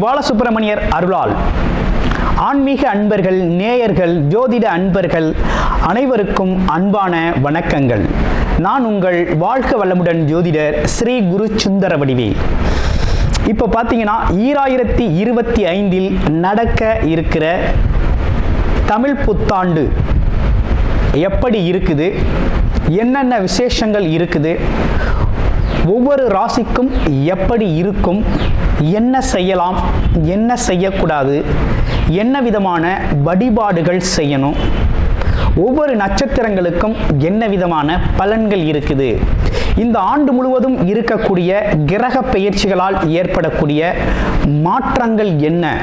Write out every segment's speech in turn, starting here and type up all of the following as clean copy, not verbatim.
பாலசுப்பிரமணியர் அருளால் ஆன்மீக அன்பர்கள், நேயர்கள், ஜோதிட அன்பர்கள் அனைவருக்கும் அன்பான வணக்கங்கள். நான் உங்கள் வாழ்க வளமுடன் ஜோதிடர் ஸ்ரீ குரு சுந்தரவடிவேல். இப்போ பார்த்தீங்கன்னா 2025 நடக்க இருக்கிற தமிழ் புத்தாண்டு எப்படி இருக்குது, என்னென்ன விசேஷங்கள் இருக்குது, ஒவ்வொரு ராசிக்கும் எப்படி இருக்கும், என்ன செய்யலாம், என்ன செய்யக்கூடாது, என்ன விதமான வழிபாடுகள் செய்யணும், ஒவ்வொரு நட்சத்திரங்களுக்கும் என்ன விதமான பலன்கள் இருக்குது, இந்த ஆண்டு முழுவதும் இருக்கக்கூடிய கிரக பெயர்ச்சிகளால் ஏற்படக்கூடிய மாற்றங்கள் என்ன,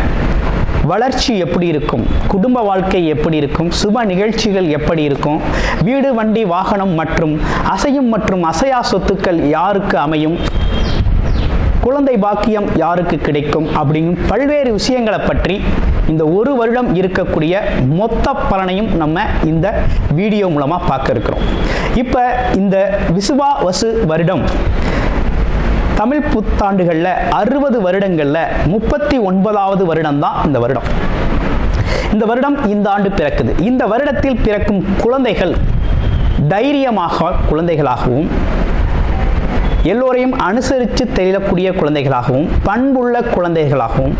வளர்ச்சி எப்படி இருக்கும், குடும்ப வாழ்க்கை எப்படி இருக்கும், சுப நிகழ்ச்சிகள் எப்படி இருக்கும், வீடு, வண்டி, வாகனம் மற்றும் அசையும் மற்றும் அசையா சொத்துக்கள் யாருக்கு அமையும், குழந்தை பாக்கியம் யாருக்கு கிடைக்கும் அப்படிங்கும் பல்வேறு விஷயங்களை பற்றி இந்த ஒரு வருடம் இருக்கக்கூடிய மொத்த பலனையும் நம்ம இந்த வீடியோ மூலமாக பார்க்க இருக்கிறோம். இப்போ இந்த விசுவாவசு வருடம் தமிழ் புத்தாண்டுகளில் 60 வருடங்களில் 39வது வருடம் தான் இந்த வருடம். இந்த வருடம் இந்த ஆண்டு பிறக்குது. இந்த வருடத்தில் பிறக்கும் குழந்தைகள் தைரியமாக குழந்தைகளாகவும், எல்லோரையும் அனுசரித்து தெரியக்கூடிய குழந்தைகளாகவும், பண்புள்ள குழந்தைகளாகவும்,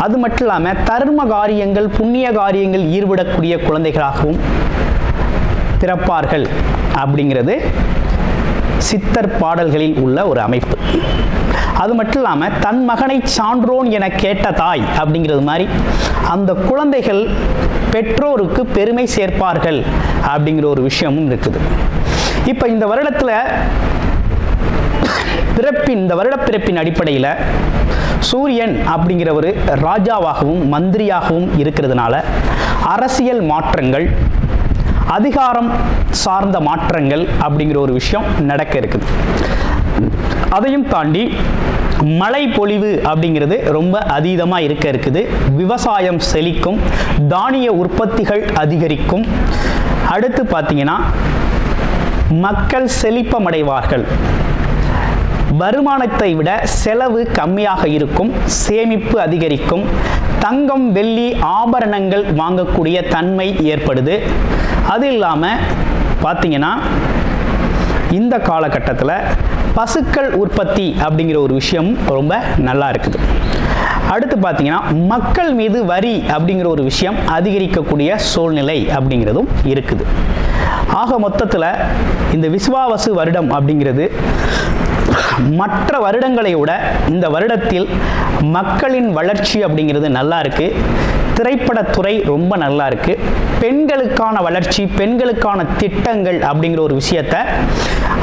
அது மட்டும் இல்லாமல் தர்ம காரியங்கள், புண்ணிய காரியங்கள் ஈடுபடக்கூடிய குழந்தைகளாகவும் பிறப்பார்கள் அப்படிங்கிறது சித்தர் பாடல்களில் உள்ள ஒரு அமைப்பு. அது மட்டும் இல்லாமல் தன் மகனை சான்றோன் என கேட்ட தாய் அப்படிங்கிறது மாதிரி அந்த குழந்தைகள் பெற்றோருக்கு பெருமை சேர்ப்பார்கள் அப்படிங்கிற ஒரு விஷயமும் இருக்குது. இப்போ இந்த வருடத்தில் இந்த வருட பிறப்பின் அடிப்படையில் சூரியன் அப்படிங்கிற ஒரு ராஜாவாகவும் மந்திரியாகவும் இருக்கிறதுனால அரசியல் மாற்றங்கள், அதிகாரம் சார்ந்த மாற்றங்கள் அப்படிங்கிற ஒரு விஷயம் நடக்க இருக்குது. அதையும் தாண்டி மழை பொழிவு அப்படிங்கிறது ரொம்ப அதீதமாக இருக்குது. விவசாயம் செழிக்கும், தானிய உற்பத்திகள் அதிகரிக்கும். அடுத்து பார்த்தீங்கன்னா மக்கள் செழிப்பமடைவார்கள். வருமானத்தை விட செலவு கம்மியாக இருக்கும், சேமிப்பு அதிகரிக்கும், தங்கம், வெள்ளி, ஆபரணங்கள் வாங்கக்கூடிய தன்மை ஏற்படுது. அது இல்லாமல் பார்த்தீங்கன்னா இந்த காலகட்டத்தில் பசுக்கள் உற்பத்தி அப்படிங்கிற ஒரு விஷயம் ரொம்ப நல்லா இருக்குது. அடுத்து பார்த்தீங்கன்னா மக்கள் மீது வரி அப்படிங்கிற ஒரு விஷயம் அதிகரிக்கக்கூடிய சூழ்நிலை அப்படிங்கிறதும் இருக்குது. ஆக மொத்தத்தில் இந்த விசுவாவசு வருடம் அப்படிங்கிறது மற்ற வருடங்களை விட இந்த வருடத்தில் மக்களின் வளர்ச்சி அப்படிங்கிறது நல்லா இருக்கு. திரைப்படத்துறை ரொம்ப நல்லா இருக்கு. பெண்களுக்கான வளர்ச்சி, பெண்களுக்கான திட்டங்கள் அப்படிங்கிற ஒரு விஷயத்தை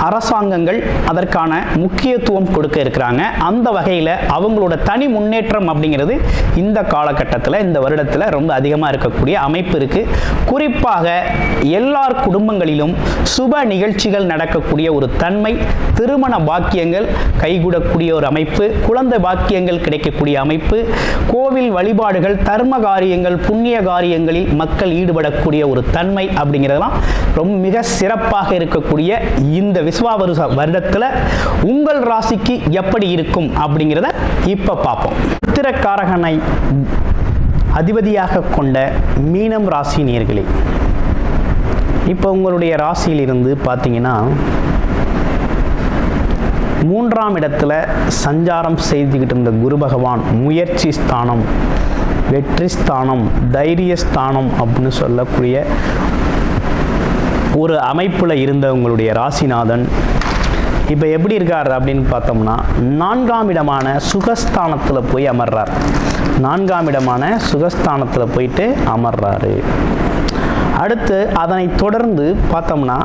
அரசாங்கங்கள் அதற்கான முக்கியத்துவம் கொடுக்க இருக்கிறாங்க. அந்த வகையில் அவங்களோட தனி முன்னேற்றம் அப்படிங்கிறது இந்த காலகட்டத்தில், இந்த வருடத்தில் ரொம்ப அதிகமாக இருக்கக்கூடிய அமைப்பு இருக்கு. குறிப்பாக எல்லார் குடும்பங்களிலும் சுப நிகழ்ச்சிகள் நடக்கக்கூடிய ஒரு தன்மை, திருமண பாக்கியங்கள் கைகூடக்கூடிய ஒரு அமைப்பு, குழந்தை பாக்கியங்கள் கிடைக்கக்கூடிய அமைப்பு, கோவில் வழிபாடுகள், தர்ம காரியங்கள், புண்ணிய காரியங்களில் மக்கள் ஈடுபடக்கூடிய ஒரு தன்மை அப்படிங்கிறதெல்லாம் ரொம்ப மிக சிறப்பாக இருக்கக்கூடிய இந்த விசுவாவசு வருடத்தில் உங்கள் ராசிக்கு எப்படி இருக்கும் அப்படிங்கிறத இப்ப பார்ப்போம். உத்திரக்காரகனை அதிபதியாக கொண்ட மீனம் ராசி நேயர்களே, இப்போ உங்களுடைய ராசியிலிருந்து பார்த்தீங்கன்னா 3ஆம் இடத்துல சஞ்சாரம் செய்துக்கிட்டு இருந்த குரு பகவான் முயற்சி ஸ்தானம், வெற்றி ஸ்தானம், தைரிய ஸ்தானம் அப்படின்னு சொல்லக்கூடிய ஒரு அமைப்பில் இருந்த உங்களுடைய ராசிநாதன் இப்போ எப்படி இருக்கார் அப்படின்னு பார்த்தோம்னா 4ஆம் இடமான சுகஸ்தானத்தில் போய் அமர்றார். 4ஆம் இடமான சுகஸ்தானத்தில் போயிட்டு அமர்றாரு. அடுத்து அதனை தொடர்ந்து பார்த்தோம்னா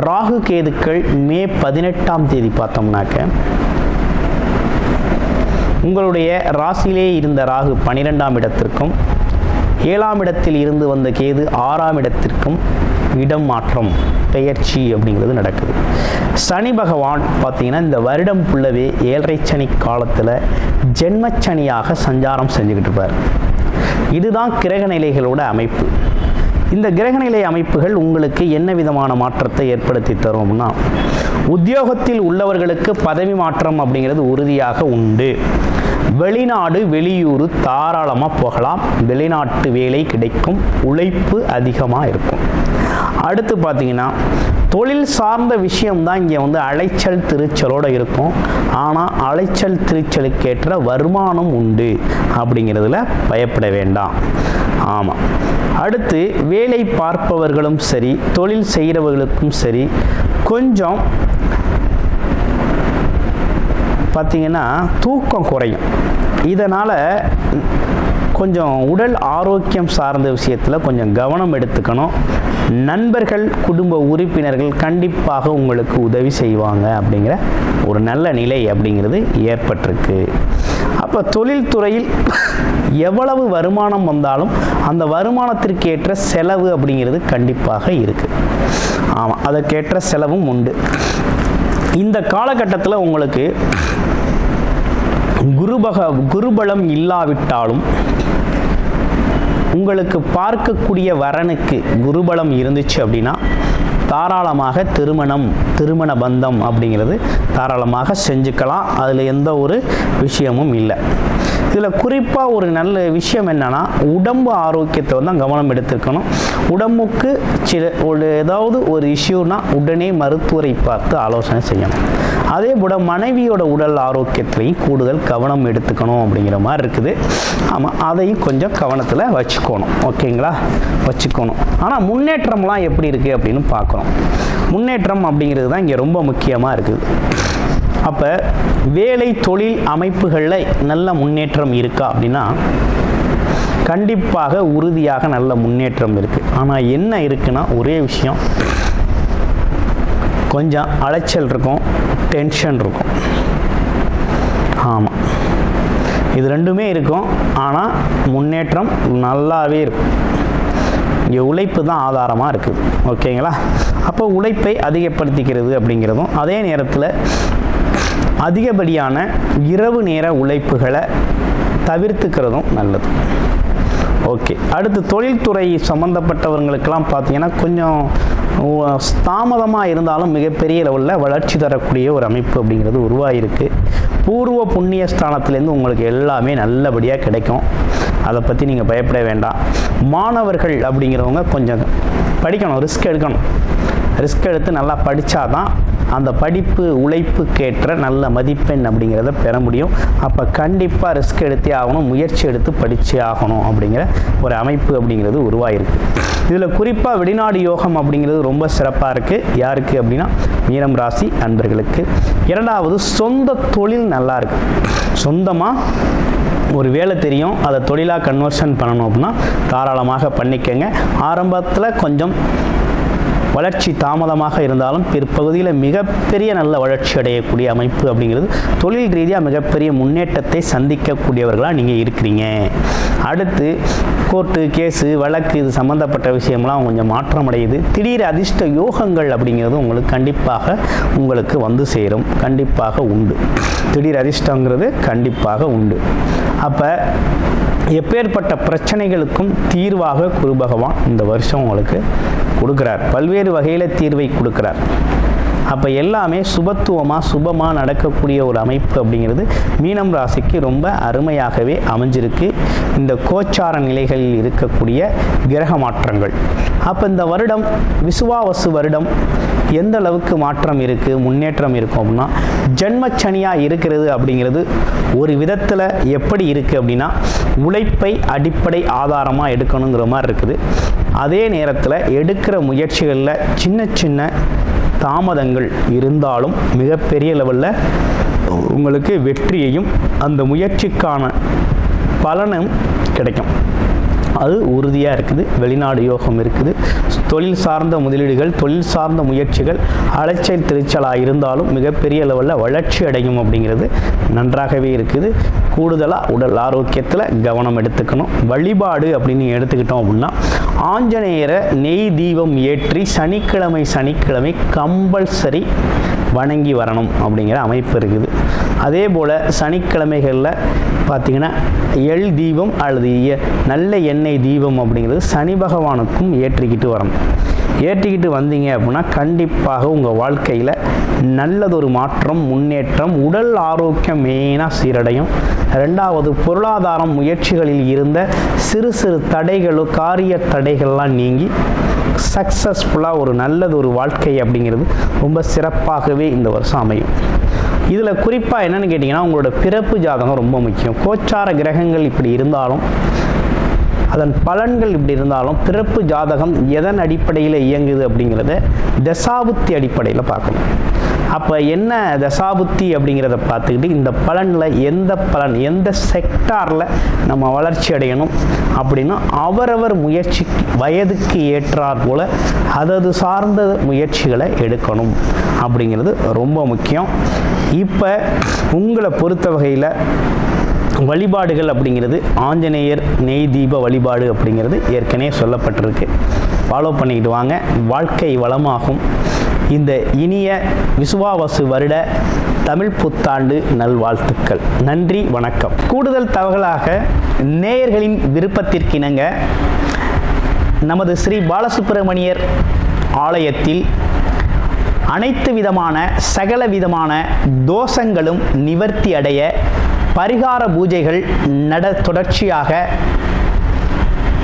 ராகு கேதுக்கள் மே 18ஆம் தேதி பார்த்தோம்னாக்க உங்களுடைய ராசியிலே இருந்த ராகு 12ஆம் இடத்திற்கும், 7ஆம் இடத்தில் இருந்து வந்த கேது 6ஆம் இடத்திற்கும் இடம் மாற்றம், பெயர்ச்சி அப்படிங்கிறது நடக்குது. சனி பகவான் பார்த்தீங்கன்னா இந்த வருடம் ஃபுல்லவே 7.5 சனி காலத்தில் ஜென்மச்சனியாக சஞ்சாரம் செஞ்சுக்கிட்டு இருப்பார். இதுதான் கிரக நிலைகளோட அமைப்பு. இந்த கிரகநிலை அமைப்புகள் உங்களுக்கு என்ன விதமான மாற்றத்தை ஏற்படுத்தி தரும்னா, உத்தியோகத்தில் உள்ளவர்களுக்கு பதவி மாற்றம் அப்படிங்கிறது உறுதியாக உண்டு. வெளிநாடு வெளியூர் தாராளமாக போகலாம். வெளிநாட்டு வேலை கிடைக்கும். உழைப்பு அதிகமாக இருக்கும். அடுத்து பார்த்தீங்கன்னா தொழில் சார்ந்த விஷயம்தான் இங்கே வந்து அலைச்சல் திருச்சலோடு இருக்கும். ஆனால் அலைச்சல் திருச்சலுக்கேற்ற வருமானம் உண்டு அப்படிங்கிறதுல பயப்பட வேண்டாம். ஆமாம். அடுத்து வேலை பார்ப்பவர்களும் சரி தொழில் செய்கிறவர்களுக்கும் சரி கொஞ்சம் பார்த்தீங்கன்னா தூக்கம் குறையும். இதனால் கொஞ்சம் உடல் ஆரோக்கியம் சார்ந்த விஷயத்தில் கொஞ்சம் கவனம் எடுத்துக்கணும். நண்பர்கள் குடும்ப உறுப்பினர்கள் கண்டிப்பாக உங்களுக்கு உதவி செய்வாங்க அப்படிங்கிற ஒரு நல்ல நிலை அப்படிங்கிறது ஏற்பட்டிருக்கு. அப்போ தொழில்துறையில் எவ்வளவு வருமானம் வந்தாலும் அந்த வருமானத்திற்கு ஏற்ற செலவு அப்படிங்கிறது கண்டிப்பாக இருக்குது. ஆமாம், அதற்கேற்ற செலவும் உண்டு. இந்த காலகட்டத்தில் உங்களுக்கு குருபலம் இல்லாவிட்டாலும் உங்களுக்கு பார்க்கக்கூடிய வரனுக்கு குருபலம் இருந்துச்சு அப்படின்னா தாராளமாக திருமண பந்தம் அப்படிங்கிறது தாராளமாக செஞ்சுக்கலாம். அதில் எந்த ஒரு விஷயமும் இல்லை. இதில் குறிப்பாக ஒரு நல்ல விஷயம் என்னென்னா உடம்பு ஆரோக்கியத்தை வந்து கவனம் எடுத்துக்கணும். உடம்புக்கு ஏதாவது ஒரு இஷ்யூனா உடனே மருத்துவரை பார்த்து ஆலோசனை செய்யணும். அதே போல் மனைவியோட உடல் ஆரோக்கியத்திலையும் கூடுதல் கவனம் எடுத்துக்கணும் அப்படிங்கிற மாதிரி இருக்குது. ஆமாம், அதையும் கொஞ்சம் கவனத்தில் வச்சுக்கணும். ஓகேங்களா, வச்சுக்கணும். ஆனால் முன்னேற்றம்லாம் எப்படி இருக்குது அப்படின்னு பார்க்கணும். முன்னேற்றம் அப்படிங்கிறது தான் இங்கே ரொம்ப முக்கியமாக இருக்குது. அப்போ வேலை தொழில் அமைப்புகளில் நல்ல முன்னேற்றம் இருக்கா அப்படின்னா கண்டிப்பாக உறுதியாக நல்ல முன்னேற்றம் இருக்குது. ஆனால் என்ன இருக்குன்னா ஒரே விஷயம், கொஞ்சம் அலைச்சல் இருக்கும், டென்ஷன் இருக்கும். ஆமாம், இது ரெண்டுமே இருக்கும். ஆனால் முன்னேற்றம் நல்லாவே இருக்கும். இங்கே உழைப்பு தான் ஆதாரமாக இருக்குது. ஓகேங்களா, அப்போ உழைப்பை அதிகப்படுத்திக்கிறது அப்படிங்கிறதும் அதே நேரத்தில் அதிகப்படியான இரவு நேர உழைப்புகளை தவிர்த்துக்கிறதும் நல்லது. ஓகே, அடுத்து தொழில்துறை சம்மந்தப்பட்டவங்களுக்கெல்லாம் பார்த்தீங்கன்னா கொஞ்சம் தாமதமாக இருந்தாலும் மிகப்பெரிய லெவலில் வளர்ச்சி தரக்கூடிய ஒரு அமைப்பு அப்படிங்கிறது உருவாகிருக்கு. பூர்வ புண்ணிய ஸ்தானத்துலேருந்து உங்களுக்கு எல்லாமே நல்லபடியாக கிடைக்கும். அதை பற்றி நீங்கள் பயப்பட வேண்டாம். மாணவர்கள் அப்படிங்கிறவங்க கொஞ்சம் படிக்கணும், ரிஸ்க் எடுக்கணும். ரிஸ்க் எடுத்து நல்லா படித்தாதான் அந்த படிப்பு உழைப்புக்கேற்ற நல்ல மதிப்பெண் அப்படிங்கிறத பெற முடியும். அப்போ கண்டிப்பாக ரிஸ்க் எடுத்தே ஆகணும், முயற்சி எடுத்து படித்தே ஆகணும் அப்படிங்கிற ஒரு அமைப்பு அப்படிங்கிறது உருவாயிருக்கு. இதில் குறிப்பாக வெளிநாடு யோகம் அப்படிங்கிறது ரொம்ப சிறப்பாக இருக்குது. யாருக்கு அப்படின்னா மீனம் ராசி அன்பர்களுக்கு. இரண்டாவது, சொந்த தொழில் நல்லா இருக்கு. சொந்தமாக ஒரு வேலை தெரியும், அதை தொழிலாக கன்வர்ஷன் பண்ணணும் அப்படின்னா தாராளமாக பண்ணிக்கங்க. ஆரம்பத்தில் கொஞ்சம் வளர்ச்சி தாமதமாக இருந்தாலும் பிற்பகுதியில் மிகப்பெரிய நல்ல வளர்ச்சி அடையக்கூடிய அமைப்பு அப்படிங்கிறது தொழில் ரீதியாக மிகப்பெரிய முன்னேற்றத்தை சந்திக்கக்கூடியவர்களாக நீங்கள் இருக்கிறீங்க. அடுத்து கோர்ட்டு கேஸு வழக்கு இது சம்மந்தப்பட்ட விஷயம்லாம் கொஞ்சம் மாற்றம் அடையுது. திடீர் அதிர்ஷ்ட யோகங்கள் அப்படிங்கிறது உங்களுக்கு வந்து சேரும். கண்டிப்பாக உண்டு. திடீர் அதிர்ஷ்டங்கிறது கண்டிப்பாக உண்டு. அப்போ எப்பேற்பட்ட பிரச்சனைகளுக்கும் தீர்வாக குரு பகவான் இந்த வருஷம் உங்களுக்கு கொடுக்குறார். பல்வேறு வகையில் தீர்வை கொடுக்குறார். அப்போ எல்லாமே சுபமாக நடக்கக்கூடிய ஒரு அமைப்பு அப்படிங்கிறது மீனம் ராசிக்கு ரொம்ப அருமையாகவே அமைஞ்சிருக்கு. இந்த கோச்சார நிலைகளில் இருக்கக்கூடிய கிரக மாற்றங்கள். அப்போ இந்த வருடம் விசுவாவசு வருடம் எந்த அளவுக்கு மாற்றம் இருக்குது, முன்னேற்றம் இருக்கும் அப்படின்னா ஜென்மச்சனியாக இருக்கிறது அப்படிங்கிறது ஒரு விதத்தில் எப்படி இருக்குது அப்படின்னா உழைப்பை அடிப்படை ஆதாரமாக எடுக்கணுங்கிற மாதிரி இருக்குது. அதே நேரத்தில் எடுக்கிற முயற்சிகளில் சின்ன தாமதங்கள் இருந்தாலும் மிகப்பெரிய லெவலில் உங்களுக்கு வெற்றியையும் அந்த முயற்சிக்கான பலனும் கிடைக்கும். அது உறுதியாக இருக்குது. வெளிநாடு யோகம் இருக்குது. தொழில் சார்ந்த முதலீடுகள், தொழில் சார்ந்த முயற்சிகள் அலைச்சல் திருச்சலாக இருந்தாலும் மிகப்பெரிய லெவலில் வளர்ச்சி அடையும் அப்படிங்கிறது நன்றாகவே இருக்குது. கூடுதலாக உடல் ஆரோக்கியத்தில் கவனம் எடுத்துக்கணும். வழிபாடு அப்படின்னு எடுத்துக்கிட்டோம் அப்படின்னா ஆஞ்சநேயரை நெய் தீபம் ஏற்றி சனிக்கிழமை கம்பல்சரி வணங்கி வரணும் அப்படிங்கிற அமைப்பு இருக்குது. அதே போல் சனிக்கிழமைகளில் பார்த்திங்கன்னா எள் தீபம் அல்லது நல்ல எண்ணெய் தீபம் அப்படிங்கிறது சனி பகவானுக்கும் ஏற்றிக்கிட்டு வரணும். ஏற்றிக்கிட்டு வந்தீங்க அப்படின்னா கண்டிப்பாக உங்கள் வாழ்க்கையில் நல்லதொரு மாற்றம், முன்னேற்றம், உடல் ஆரோக்கியம் மெயினாக சீரடையும். ரெண்டாவது, பொருளாதாரம் முயற்சிகளில் இருந்த சிறு சிறு தடைகளோ காரிய தடைகள்லாம் நீங்கி சக்ஸஸ்ஃபுல்லாக ஒரு நல்லது ஒரு வாழ்க்கை அப்படிங்கிறது ரொம்ப சிறப்பாகவே இந்த வருஷம் அமையும். இதில் குறிப்பாக என்னென்னு கேட்டிங்கன்னா, உங்களோட பிறப்பு ஜாதகம் ரொம்ப முக்கியம். கோச்சார கிரகங்கள் இப்படி இருந்தாலும், அதன் பலன்கள் இப்படி இருந்தாலும், பிறப்பு ஜாதகம் எதன் அடிப்படையில் இயங்குது அப்படிங்கிறத தசாபுத்தி அடிப்படையில் பார்க்கணும். அப்போ என்ன தசாபுத்தி அப்படிங்கிறத பார்த்துக்கிட்டு இந்த பலனில் எந்த பலன் எந்த செக்டாரில் நம்ம வளர்ச்சி அடையணும் அப்படின்னா அவரவர் முயற்சி வயதுக்கு ஏற்றார் போல் அதது சார்ந்த முயற்சிகளை எடுக்கணும் அப்படிங்கிறது ரொம்ப முக்கியம். இப்போ உங்களை பொறுத்த வகையில் வழிபாடுகள் அப்படிங்கிறது ஆஞ்சநேயர் நெய் தீப வழிபாடு அப்படிங்கிறது ஏற்கனவே சொல்லப்பட்டிருக்கு. ஃபாலோ பண்ணிக்கிட்டு வாங்க, வாழ்க்கை வளமாகும். இந்த இனிய விசுவாவசு வருட தமிழ் புத்தாண்டு நல்வாழ்த்துக்கள். நன்றி, வணக்கம். கூடுதல் தகவலாக நேயர்களின் விருப்பத்திற்கிணங்க நமது ஸ்ரீ பாலசுப்பிரமணியர் ஆலயத்தில் அனைத்து விதமான சகல விதமான தோஷங்களும் நிவர்த்தி அடைய பரிகார பூஜைகள் தொடர்ச்சியாக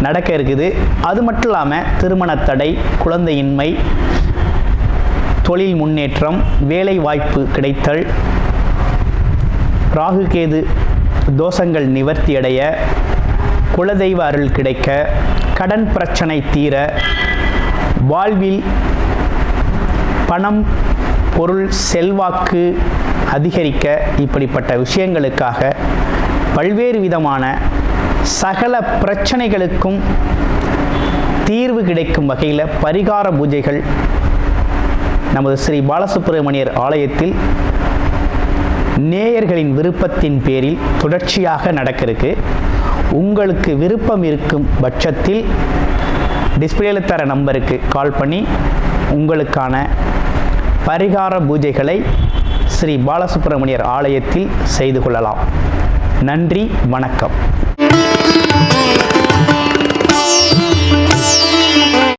நடக்க இருக்குது. அது மட்டும் இல்லாமல் திருமண தடை, குழந்தையின்மை, தொழில் முன்னேற்றம், வேலை வாய்ப்பு கிடைத்தல், ராகுகேது தோஷங்கள் நிவர்த்தி அடைய, குலதெய்வ அருள் கிடைக்க, கடன் பிரச்சனை தீர, வாழ்வில் பணம் பொருள் செல்வாக்கு அதிகரிக்க, இப்படிப்பட்ட விஷயங்களுக்காக பல்வேறு விதமான சகல பிரச்சனைகளுக்கும் தீர்வு கிடைக்கும் வகையில் பரிகார பூஜைகள் நமது ஸ்ரீ பாலசுப்பிரமணியர் ஆலயத்தில் நேயர்களின் விருப்பத்தின் பேரில் தொடர்ச்சியாக நடக்கிறதுக்கு உங்களுக்கு விருப்பம் இருக்கும் பட்சத்தில் டிஸ்பிளேல தர நம்பருக்கு கால் பண்ணி உங்களுக்கான பரிகார பூஜைகளை ஸ்ரீ பாலசுப்பிரமணியர் ஆலயத்தில் செய்து கொள்ளலாம். நன்றி, வணக்கம்.